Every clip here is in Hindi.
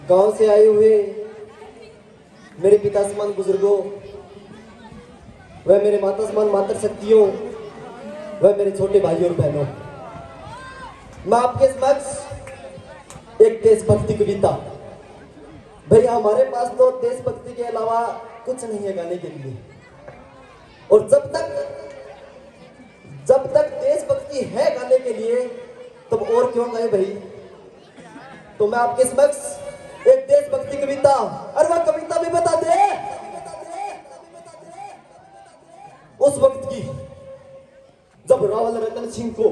गांव से आए हुए मेरे पिता समान बुजुर्गों, वह मेरे माता समान मातृशक्तियों, वह मेरे छोटे भाइयों और बहनों, मैं आपके समक्ष एक देशभक्ति कविता। भैया हमारे पास तो देशभक्ति के अलावा कुछ नहीं है गाने के लिए, और जब तक देशभक्ति है गाने के लिए तब और क्यों गाए भाई। तो मैं आपके समक्ष एक देशभक्ति कविता, और वह कविता भी बता दे उस वक्त की जब रावल रतन सिंह को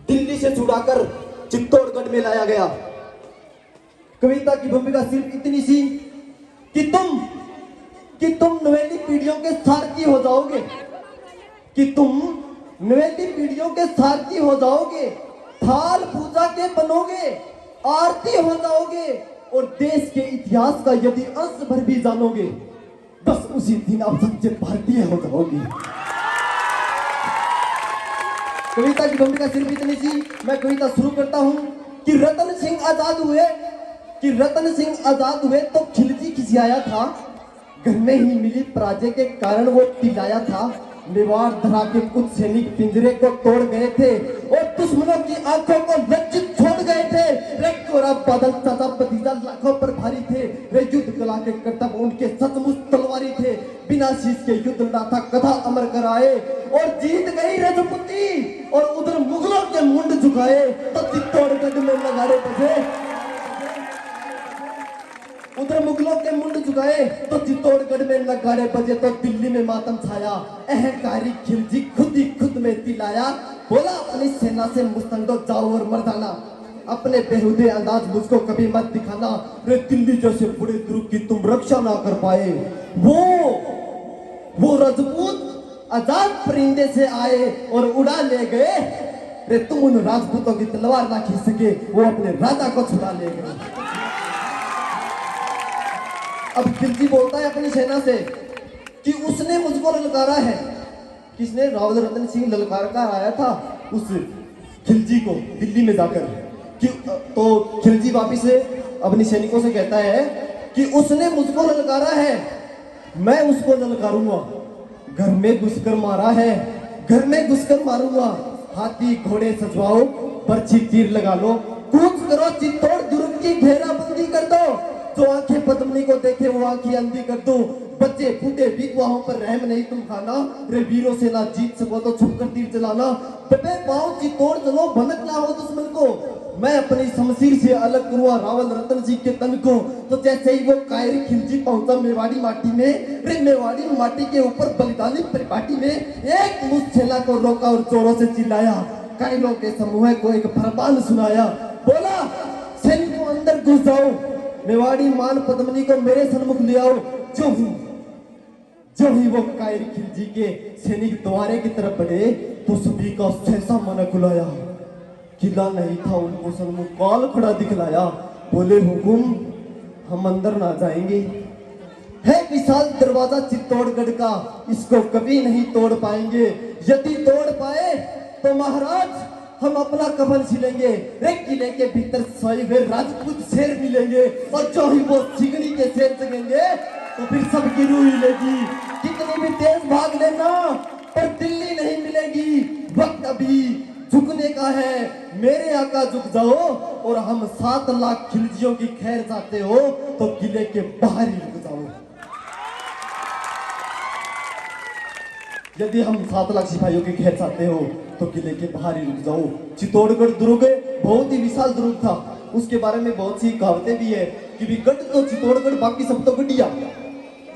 दिल्ली से छुड़ाकर चित्तौड़गढ़ में लाया गया। कविता की भूमिका सिर्फ इतनी सी कि तुम नवेली पीढ़ियों के सारथी हो जाओगे, कि तुम नवेली पीढ़ियों के सारथी हो जाओगे, थाल पूजा के बनोगे, आरती हो जाओगे, और देश के इतिहास का यदि अंश भर भी जानोगे, बस उसी दिन आप सच्चे भारतीय हो जाओगे। कविता की भूमिका सिर्फ इतनी सी। मैं कविता शुरू करता हूं कि रतन सिंह आजाद हुए तो खिलजी खिसियाया था, घर में ही मिली पराजय के कारण वो तिलाया था। मेवाड़ धरा के कुछ सैनिक पिंजरे को तोड़ गए थे और दुश्मनों की आंखों को लज्जित छोड़ गए थे। रे कोरा बादल चाचा भतीजा लाखों पर भारी थे, रे युद्ध कला के कर्तव्य उनके सचमुच तलवारी थे। बिना शीश के युद्ध नाथा कथा अमर कराए और जीत गई रजपूती, और उधर मुगलों के मुंड झुकाए तो चित्तौड़गढ़ में नगाड़े बजे। उधर मुगलों के मुंड झुकाए तो चित्तौड़गढ़ में नगाड़े बजे, तो दिल्ली में मातम छाया। अहंकारी खिलजी खुद में तिलाया, बोला अपनी सेना से मुस्तंदो जाओ और मर्दाना, अपने बेहुदे अंदाज मुझको कभी मत दिखाना। रे दिल्ली जैसे बड़े दुर्ग की तुम रक्षा ना कर पाए, वो राजपूत आजाद परिंदे से आए और उड़ा ले गए। रे तुम उन राजपूतों की तलवार ना खींच सके, वो अपने राजा को छुड़ा ले गए। अब खिलजी बोलता है अपनी सेना से कि उसने मुझको ललकारा है। किसने? रावल रतन सिंह ललकार कर आया था उस खिलजी को दिल्ली में जाकर। कि तो खिलजी वापिस से अपनी सैनिकों से कहता है कि उसने मुझको ललकारा है, मैं उसको ललकारूंगा। घर में घुसकर मारा है, घर में घुसकर मारूंगा। हाथी घोड़े सजवाओ, पर्ची तीर लगा लो, कूच करो चित्तौड़ दुर्ग की घेराबंदी कर दो। जो आंखें पद्मनी को देखे वो आंखें अंधी कर दो। बच्चे बूढ़े विधवाओं पर रहम नहीं तुम खाना। रे वीरों से ना जीत सको तो छुपकर तीर चलाना। दबे पांव चित्तौड़ चलो, भनक ना हो दुश्मन को। मैं अपनी शमशीर से अलग करूंगा रावल रतन सिंह के तन को। तो जैसे ही वो कायरी खिलजी पहुंचा मेवाड़ी माटी में, रे मेवाड़ी माटी के ऊपर बलिदानी परिपाटी में एक मुझसेला को रोका और जोरों से चिल्लाया। कायरों के समूह को एक फरमान सुनाया, बोला सैनिकों अंदर घुस जाओ, मेवाड़ी मान पद्मनी को मेरे सन्मुख ले आओ। जो ही वो कायर खिलजी के सैनिक द्वारे की तरफ बढ़े तो सभी का सहसा मन खुलाया। किला नहीं था उनको सन्मुख काल खड़ा दिखलाया। बोले हुकुम हम अंदर ना जाएंगे, है विशाल दरवाजा चित्तौड़गढ़ का, इसको कभी नहीं तोड़ पाएंगे। यदि तोड़ पाए तो महाराज हम अपना कफन सिलेंगे। रे किले के भीतर सोए हुए राजपूत शेर मिलेंगे, और जो ही वो चिगड़ी के शेर जगेंगे तो फिर सबकी रूह हिलेगी। कितनी भी तेज भाग लेना पर दिल्ली नहीं मिलेगी। वक्त अभी झुकने का है, मेरे आका झुक जाओ, और हम 7 लाख खिलजियों की खैर चाहते हो तो किले के बाहर ही रुक जाओ। यदि हम 7 लाख सिपाहियों की खैर चाहते हो तो किले के बाहर ही रुक जाओ। चित्तौड़गढ़ दुर्ग बहुत ही विशाल दुर्ग था। उसके बारे में बहुत सी कहावतें भी है कि गढ़ तो चित्तौड़गढ़, बाकी सब तो गड्डिया।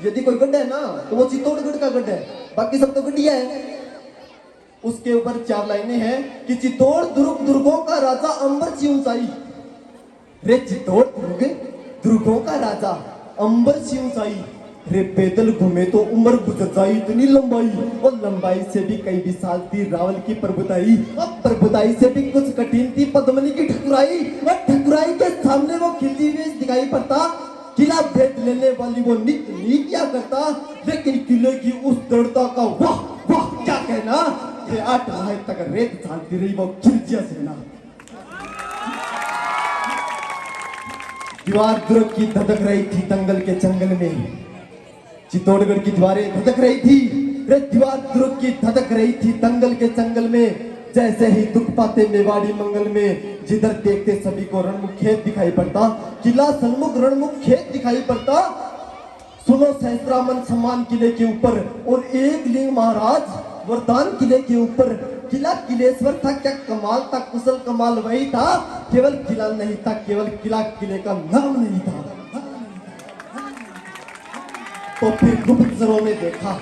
यदि कोई गढ़ है ना तो वो चित्तौड़गढ़ का गढ़ है, बाकी सब तो गड्डिया है। उसके ऊपर 4 लाइनें हैं कि चित्तौड़ दुर्ग दुर्गों का राजा अंबर सी ऊंचाई। रे चित्तौड़ दुर्ग दुर्गों का राजा अंबर सी ऊंचाई। रे पैदल घूमे तो उम्र गुजर जाई इतनी लंबाई, और लंबाई से भी कई विशाल थी रावल की प्रभुताई। अब प्रभुताई से भी कुछ कठिन थी पद्मनी की ठकुराई। और ठकुराई के सामने वो खिलजी वेश दिखाई पड़ता, किला भेद लेने वाली वो नित्य नीतियां करता। लेकिन किले की उस दृढ़ता का वाह वाह क्या कहना। ये 8 माह तक रेत झांकती रही वो खिलजिया सेना। दीवार दुर्ग की धधक रही थी दंगल के जंगल में, चित्तौड़गढ़ की दीवारें धधक रही थी, रे दीवार दुर्ग की धधक रही थी दंगल के जंगल में। जैसे ही दुख पाते मेवाड़ी मंगल में, जिधर देखते सभी को रणमुख खेत दिखाई पड़ता, किला सन्मुख रणमुख खेत दिखाई पड़ता। सुनो सहस्त्रामन सम्मान किले के ऊपर और एक लिंग महाराज वरदान किले के ऊपर। किला किलेश्वर था, क्या कमाल था, कुशल कमाल वही था, केवल किला नहीं था, केवल किला किले का नाम नहीं था। तो फिर गुप्तचरों ने देखा,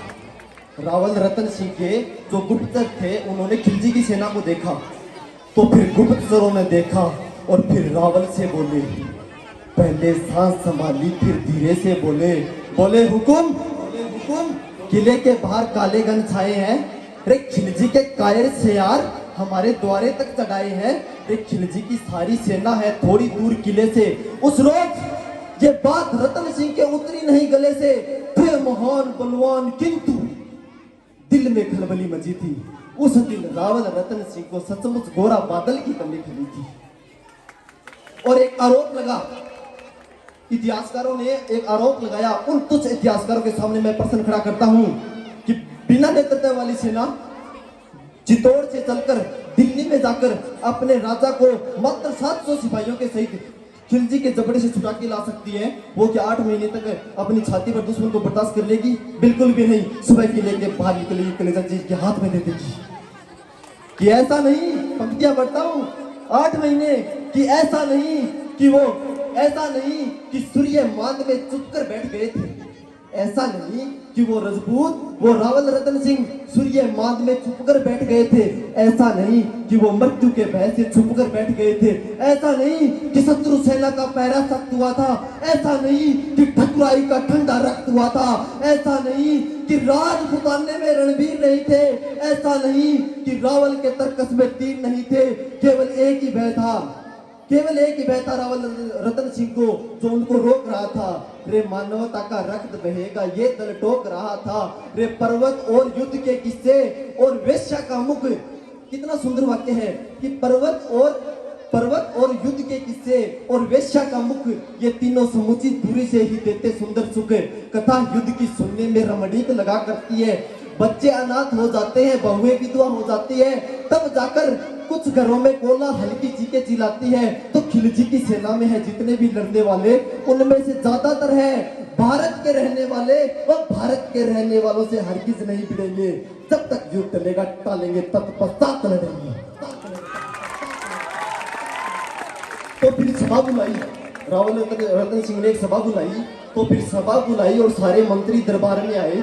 रावल रतन सिंह के जो गुप्तचर थे उन्होंने खिलजी की सेना को देखा। तो फिर गुप्तचरों ने देखा और फिर रावल से बोले, पहले सांस संभाली फिर धीरे से बोले, बोले हुकुम, बोले हुकुम। किले के बाहर काले गन छाए हैं, रे खिलजी के कायर से यार हमारे द्वारे तक चढ़ाए हैं। रे खिलजी की सारी सेना है थोड़ी दूर किले से। उस रोज ये बात रतन सिंह के उतरी नहीं गले से, थे महान बलवान किंतु दिल में खलबली मची थी। उस दिन रावल रतन सिंह को सचमुच गोरा बादल की कमी खली थी। और एक आरोप लगा, इतिहासकारों ने एक आरोप लगाया, उन तुच्छ इतिहासकारों के सामने मैं प्रश्न खड़ा करता हूं कि बिना नेतृत्व वाली सेना चित्तौड़ से चलकर दिल्ली में जाकर अपने राजा को मात्र 700 सिपाहियों के सहित खिलजी के जबड़े से छुड़ा के ला सकती है, वो क्या 8 महीने तक अपनी छाती पर दुश्मन को बर्दाश्त कर लेगी? बिल्कुल भी नहीं। सुबह किले के बाहर निकलेगी, कलेजा चीज के हाथ में दे देगी। कि ऐसा नहीं, पंक्तियां पढ़ता हूं, 8 महीने कि ऐसा नहीं कि वो, ऐसा नहीं कि सूर्य मांद में चुपकर बैठ गए थे, ऐसा नहीं कि वो रजपूत, वो रावल रतन सिंह सूर्य मांद में छुपकर बैठ गए थे, ऐसा नहीं कि वो मृत्यु के भय से छुपकर बैठ गए थे, ऐसा नहीं कि शत्रु सेना का पहरा सख्त हुआ था, ऐसा नहीं कि ठकुराई का ठंडा रक्त हुआ था, ऐसा नहीं कि राजपुताने में रणवीर नहीं थे, ऐसा नहीं कि रावल के तरकस में तीर नहीं थे, केवल एक ही भय था, केवल एक ही भय था रावल रतन सिंह को, जो उनको रोक रहा था। रे मानवता का रक्त बहेगा ये दल टोक रहा था, रे पर्वत और युद्ध के किस्से और वेश्या का मुख। कितना सुंदर वाक्य है कि पर्वत और युद्ध के किस्से और वेश्या का मुख, ये तीनों समुचित दूरी से ही देते सुंदर सुख। कथा युद्ध की सुनने में रमणीक लगा करती है, बच्चे अनाथ हो जाते हैं, बहुएं विधवा हो जाती है, तब जाकर कुछ घरों में कोला हल्की चीखें चिल्लाती है। तो खिलजी की सेना में है जितने भी लड़ने वाले, उनमें से ज्यादातर है भारत के रहने वाले, और भारत के रहने वालों से हरगिज नहीं भिड़ेंगे। जब तक युद्ध चलेगा टालेंगे, तत्पश्चात लड़ेंगे। तो फिर सभा बुलाई, रावल रतन सिंह ने एक सभा बुलाई। तो फिर सभा बुलाई और सारे मंत्री दरबार में आए,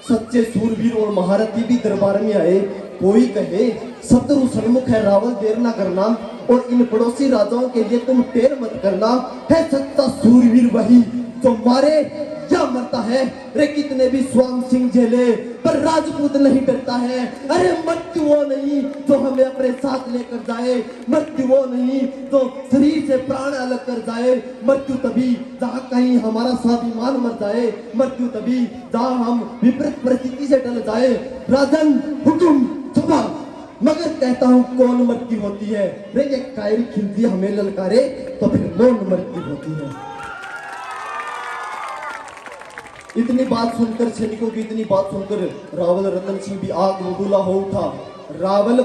सच्चे सूरवीर और महारथी भी दरबार में आए। कोई कहे शत्रु सन्मुख है रावल, देर ना करना, और इन पड़ोसी राजाओं के लिए तुम टेर मत करना। है सच्चा सूरवीर वही जो मारे या मरता है। रे कितने भी स्वांग सिंह झेले पर राजपूत नहीं डरता है। अरे मृत्यु वो नहीं जो हमें अपने साथ लेकर जाए, मृत्यु वो नहीं जो शरीर से प्राण अलग कर जाए, मृत्यु तभी जहाँ कहीं हमारा स्वाभिमान मर जाए, मृत्यु तभी जहाँ हम विपरीत परिस्थिति से टल जाए। राजन हुकुम सुबह, मगर कहता हूँ कौन मृत्यु होती है? रे ये कायर खिलजी हमें ललकारे तो फिर कौन मृत्यु होती है? इतनी बात सुनकर, सैनिकों की इतनी बात सुनकर रावल रतन सिंह भी आग बबूला हो उठा। रावल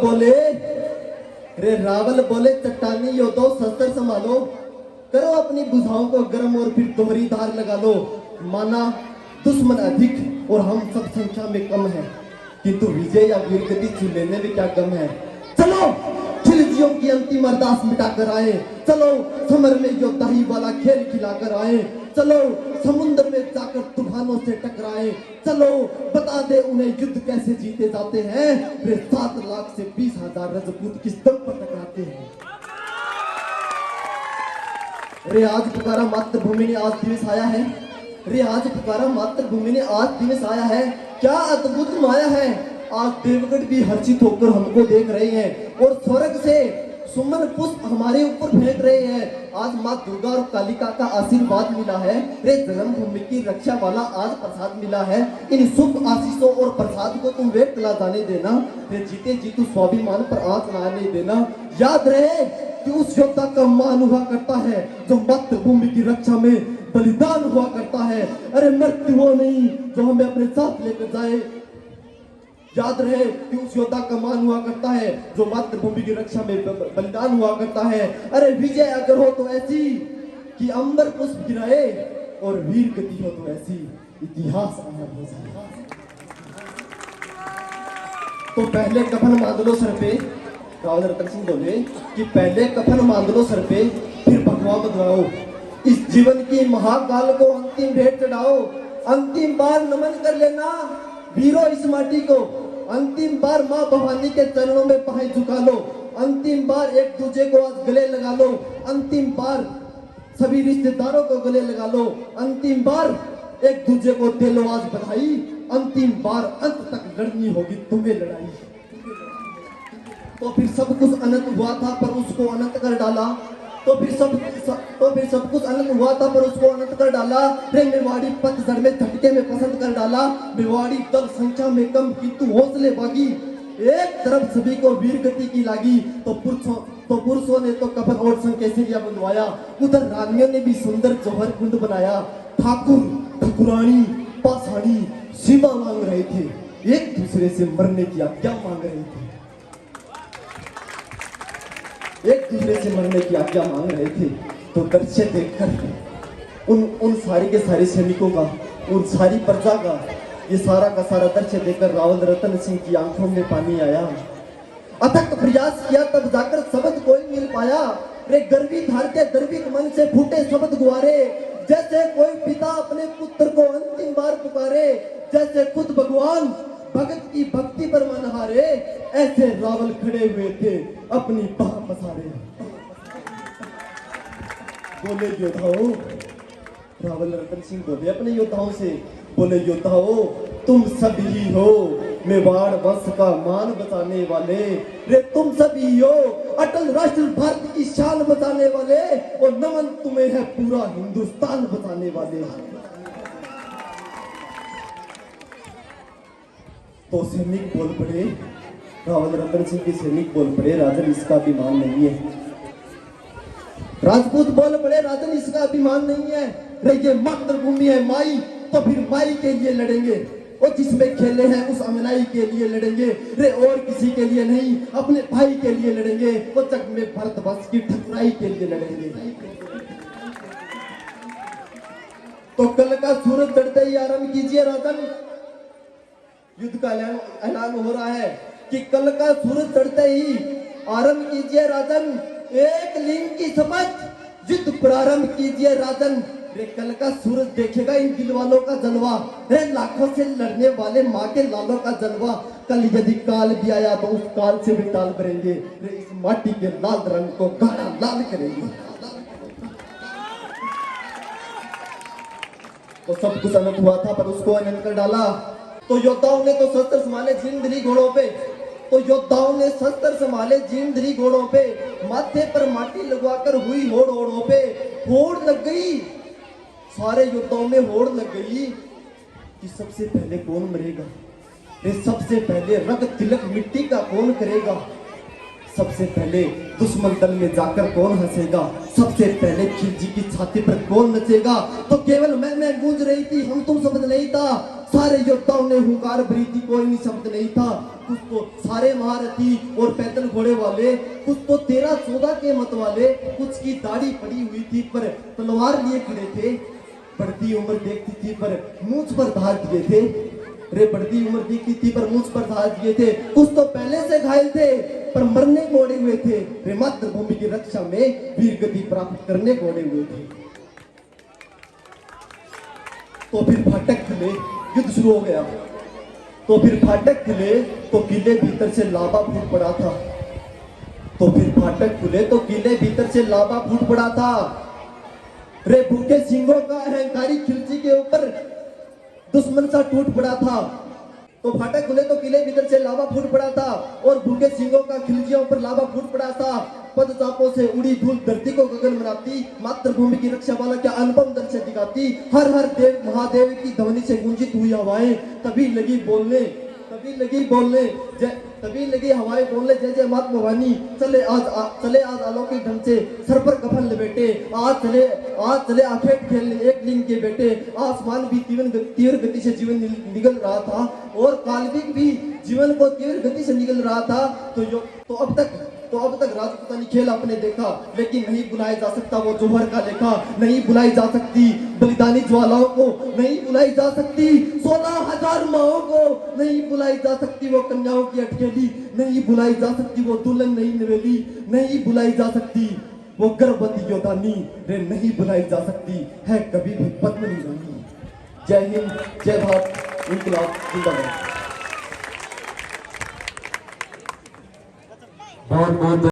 बोले चट्टानी योद्धों शस्त्र संभालो, करो अपनी भुजाओं को गर्म और फिर दोहरी धार लगा लो। माना दुश्मन अधिक और हम सब संख्या में कम है, किंतु विजय या वीरगति छू लेने में क्या कम है। चलो खिलजियों की अंतिम अरदास मिटाकर आए, चलो समर में योद्धाई वाला खेल खिलाकर आए, चलो समुद्र में जाकर तूफानों से टकराए, चलो बता दे उन्हें युद्ध कैसे जीते जाते हैं। वे 7 लाख से 20,000 रजपूत किस दम पर टकराते हैं। रे आज पुकारा मातृभूमि ने आज दिवस आया है, रे आज पुकारा मातृभूमि ने आज दिवस आया है। क्या अद्भुत माया है, आज देवगढ़ भी हर्षित होकर हमको देख रहे हैं और स्वर्ग से सुमन पुष्प हमारे ऊपर फेंक रहे हैं। आज माँ दुर्गा और कालिका का आशीर्वाद मिला है। रे जन्मभूमि की रक्षा वाला आज प्रसाद मिला है। इन शुभ आशीषों और प्रसाद को तुम व्यक्त ला जाने देना। रे जीते जी तू स्वाभिमान पर आंच ना आने देना। याद रहे कि उस योद्धा का मान हुआ करता है जो मातृभूमि की रक्षा में बलिदान हुआ करता है। अरे मृत्यु वो नहीं जो हमें अपने साथ लेकर जाए। याद रहे कि उस योद्धा का मान हुआ करता है जो मातृभूमि की रक्षा में बलिदान हुआ करता है। अरे विजय अगर हो तो ऐसी कि अंबर पुष्प गिराए, और वीर गति हो तो ऐसी इतिहास अमर हो जाए। तो पहले कफन बांध लो सर पे, रावल रतन सिंह बोले कि पहले कफन बांध लो सर पे, फिर भगवा बदलाओ। इस जीवन की महाकाल को अंतिम भेंट चढ़ाओ। अंतिम बार नमन कर लेना वीरों इस माटी को। अंतिम बार माँ भवानी के चरणों में पांव झुका लो। अंतिम बार एक दूसरे को आज गले लगा लो। अंतिम बार सभी रिश्तेदारों को गले लगा लो। अंतिम बार एक दूसरे को दे लो आज बधाई। अंतिम बार अंत तक लड़नी होगी तुम्हें लड़ाई। तो फिर सब कुछ अनंत हुआ था पर उसको अनंत कर डाला। तो फिर सब कुछ अनंत हुआ था पर उसको अनंत कर डाला। रे मेवाड़ी पतझड़ में झटके में पसंद कर डाला। मेवाड़ी दल संख्या में कम किंतु हौसले बागी। एक तरफ सभी को वीर गति की लागी। तो पुरुषों ने तो कफन और संकेसरिया बनवाया। उधर रानियों ने भी सुंदर जौहर कुंड बनाया। ठाकुर ठकुरानी पासानी सीमा मांग रहे थे, एक दूसरे से मरने की आज्ञा मांग रहे थे। एक दूसरे से मरने की आज्ञा मांग रहे थे। तो दृश्य देखकर उन सारी के सारे सैनिकों का, उन सारी प्रजा का, ये सारा का सारा दृश्य देखकर रावल रतन सिंह की आंखों में पानी आया। अथक प्रयास किया तब जाकर शब्द कोई मिल पाया। रे गर्वित हारते गर्वित मन से फूटे शब्द गुआरे। जैसे कोई पिता अपने पुत्र को अंतिम बार पुकारे। जैसे खुद भगवान भगत की भक्ति पर मन हारे। ऐसे रावल खड़े हुए थे अपनी बाह पसारे। बोले योद्धाओं, रावल रतन सिंह बोले अपने योद्धाओं से, बोले योद्धाओं तुम सभी ही हो मेवाड़ वंश का मान बचाने वाले। रे तुम सभी हो अटल राष्ट्र भारत की शान बचाने वाले। और नमन तुम्हें है पूरा हिंदुस्तान बचाने वाले। तो सैनिक बोल पड़े, रावल रतन सिंह के सैनिक बोल पड़े, राजन इसका अभिमान नहीं है। राजपूत बोल पड़े, राजन इसका अभिमान नहीं है। रे ये मातृभूमि है माई, तो फिर माई के लिए लड़ेंगे। और जिसमें खेले हैं उस अमनाई के लिए लड़ेंगे। रे और किसी के लिए नहीं, अपने भाई के लिए लड़ेंगे। वो जग में भरत वंश की ठकुराई के लिए लड़ेंगे। तो कल का सूरज चढ़ते ही आरंभ कीजिए राजन। युद्ध का ऐलान हो रहा है कि कल का सूरज चढ़ते ही आरंभ कीजिए राजन। एक लिंग की शपथ युद्ध प्रारंभ कीजिए राजन। रे कल का सूरज देखेगा इन दिल वालों का जलवा। रे लाखों से लड़ने वाले माँ के लालों का जलवा। कल यदि काल भी आया तो उस काल से भी टाल करेंगे। रे इस माटी के लाल रंग को गाढ़ा लाल करेंगे। तो सब कुछ अनंत हुआ था पर उसको अनंत कर डाला। तो योद्धाओं ने तो शस्त्र संभाले जिंदरी घोड़ों पे। तो योद्धाओं ने शस्त्र संभाले जिंदरी घोड़ों पे। माथे पर माटी लगवाकर हुई होड़ होड़ों पे। होड़ लग गई, सारे योद्धाओं में होड़ लग गई कि सबसे पहले कौन मरेगा। रे सबसे पहले रक्त तिलक मिट्टी का कौन करेगा। सबसे पहले दुश्मन दल में जाकर कौन हंसेगा। सबसे पहले खिलजी की छाती पर कौन नचेगा। तो केवल मैं गूंज रही थी, हम तुम शब्द नहीं था। सारे योद्धाओं ने हुंकार भरी थी, कोई नहीं शब्द नहीं था। कुछ तो सारे महारथी और पैदल घोड़े वाले, कुछ तो 13-14 के मत वाले, कुछ की दाढ़ी पड़ी हुई थी पर तलवार लिए खड़े थे। बढ़ती उम्र देखती थी पर मूंछ पर धार दिए थे। रे बढ़ती उम्र दिखती थी पर मूंछ पर धार दिए थे। कुछ तो पहले से घायल थे पर मरने को अड़े हुए थे। रे मातृभूमि की रक्षा में वीर गति प्राप्त करने को अड़े हुए थे। तो फिर फाटक खुले, युद्ध शुरू हो गया। तो फिर फाटक खुले तो किले भीतर से लावा फूट पड़ा था। तो फिर फाटक खुले तो किले भीतर से लावा फूट पड़ा था। रे भूखे सिंहों का अहंकारी खिलजी के ऊपर दुश्मन सा टूट पड़ा था। तो फाटक खुले तो किले भीतर से लावा फूट पड़ा था और भूखे सिंहों का खिलजियों पर लावा फूट पड़ा था। पद चापों से उड़ी धूल धरती को गगन बनाती। मातृभूमि की रक्षा वाला क्या अनुपम दृश्य दिखाती। हर हर देव महादेव की ध्वनि से गूंजित हुई हवाएं तभी लगी बोलने तभी लगी हवाएं बोलने जय जय मात भवानी। चले आज अलौकिक ढंग से सर पर कफन लपेटे, आज चले आखेट खेलने एक लिंग के बेटे। आसमान भी तीव्र गति से जीवन निगल रहा था और काल्विक भी जीवन को तीव्र गति से निगल रहा था। तो अब तक राजपूतानी खेल आपने देखा, लेकिन नहीं बुलाया जा सकता वो जोहर का लेखा। नहीं बुलाई जा सकती बलिदानी ज्वालाओं को, नहीं बुलाई जा सकती 16,000 माओं को, नहीं बुलाई जा सकती वो कन्याओं की अटकेली, नहीं बुलाई जा सकती वो दुल्हन नहीं नवेली, नहीं बुलाई जा सकती वो गर्भवती योधानी रे, नहीं बुलाई जा सकती है कभी भी पद्मिनी रानी। जय हिंद, जय भारत, इंकलाब जिंदाबाद। बहुत बहुत